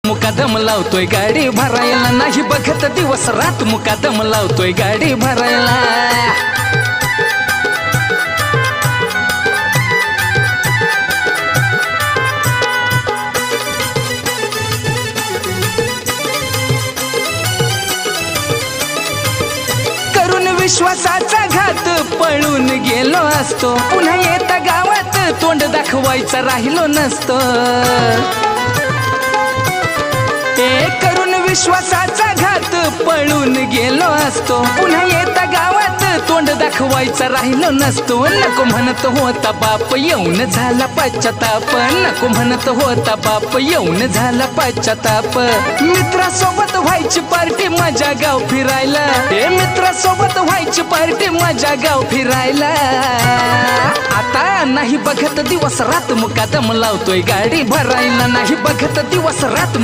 मुकादम लावतोय गाडी भरायला, नाही बघत दिवस रात मुकादम लावतोय गाडी भरायला। करून विश्वासाचा घात पळून गेलो असतो, पुन्हा येता गावात तोंड दाखवायचं राहिलो नसतो। करून विश्वासाचा घात पळून गेलो असतो, पुन्हा येता गावात तोंड दाखवायचा राहिलो नसतो। नको म्हणत होता बाप येऊन झाला पश्चाताप, नको म्हणत होता बाप येऊन झाला पश्चाताप। मित्रासोबत व्हायची पार्टी माझ्या गाव फिरायला, मित्रासोबत व्हायची पार्टी माझ्या गाव फिरायला। आता नाही बघत दिवस रात मुकादम लावतोय गाडी भरायला, नाही बघत दिवस रात